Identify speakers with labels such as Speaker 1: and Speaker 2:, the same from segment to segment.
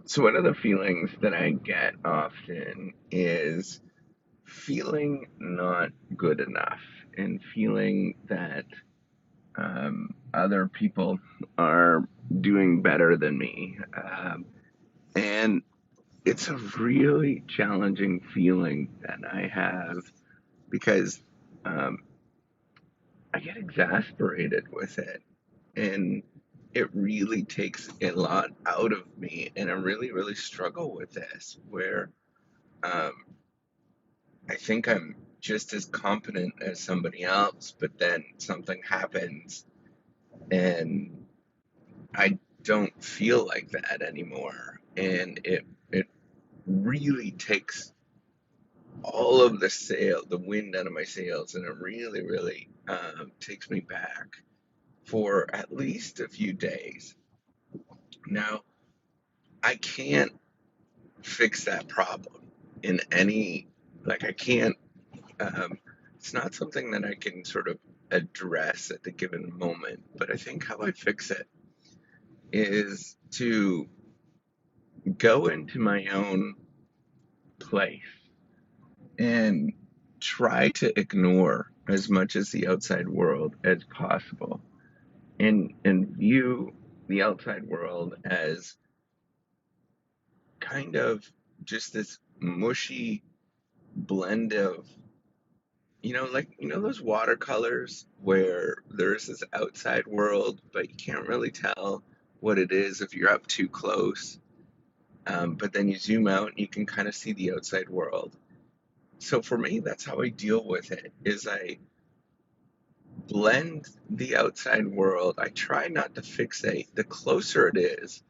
Speaker 1: So one of the feelings that I get often is feeling not good enough and feeling that other people are doing better than me. And it's a really challenging feeling that I have because um, I get exasperated with it. And it really takes a lot out of me. And I really, really struggle with this, where um, I think I'm just as competent as somebody else, but then something happens and I don't feel like that anymore. And it really takes all of the wind out of my sails, and it really, really takes me back for at least a few days. Now, I can't fix that problem in any, like, I can't Um, it's not something that I can sort of address at the given moment, but I think how I fix it is to go into my own place and try to ignore as much as the outside world as possible and view the outside world as kind of just this mushy blend of like those watercolors where there's this outside world, but you can't really tell what it is if you're up too close. But then you zoom out and you can kind of see the outside world. So for me, that's how I deal with it. Is I blend the outside world. I try not to fixate. The closer it is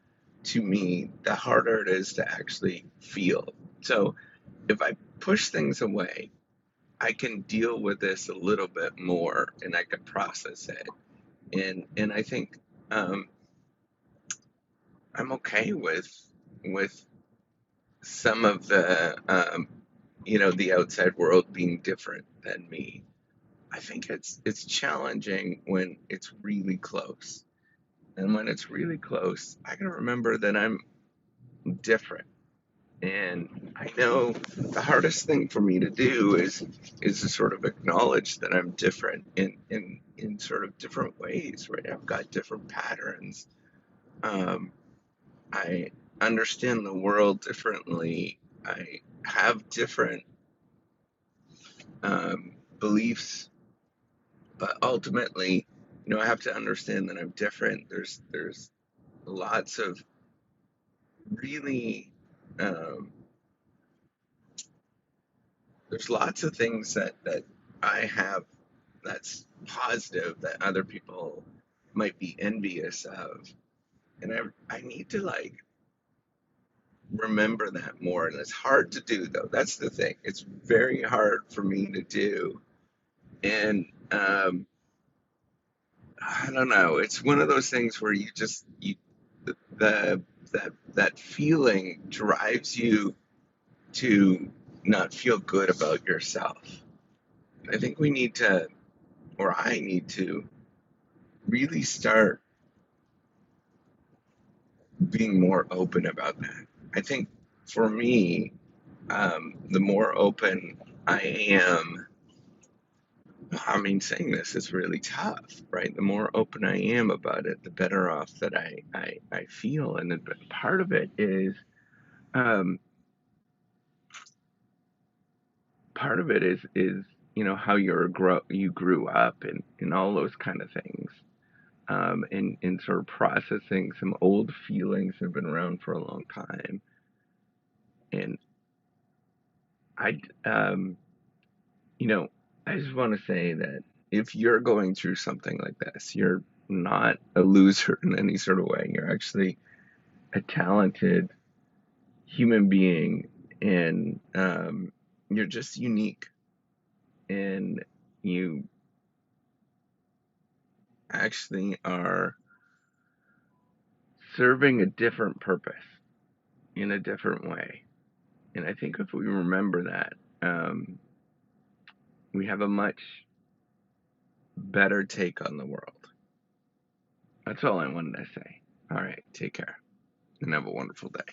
Speaker 1: to me, the harder it is to actually feel. So if I push things away, I can deal with this a little bit more and I can process it. And I think um, I'm okay with some of the outside world being different than me. I think it's challenging when it's really close. And when it's really close, I can remember that I'm different. And I know the hardest thing for me to do is to sort of acknowledge that I'm different in sort of different ways, right? I've got different patterns. Um, I understand the world differently. I have different beliefs, but ultimately, I have to understand that I'm different. There's lots of really um, there's lots of things that I have that's positive that other people might be envious of. And I need to like remember that more. And it's hard to do though. That's the thing. It's very hard for me to do. And I don't know. It's one of those things where the that feeling drives you to not feel good about yourself. I think we need to, or I need to, really start being more open about that. I think for me, the more open I am, I mean, saying this is really tough, right? The more open I am about it, the better off that I feel. And then part of it um, is how you grew up and all those kind of things. And sort of processing some old feelings that have been around for a long time. And I, um, you know, I just want to say that if you're going through something like this, you're not a loser in any sort of way. You're actually a talented human being, and you're just unique, and you actually are serving a different purpose in a different way. And I think if we remember that, um, we have a much better take on the world. That's all I wanted to say. All right, take care and have a wonderful day.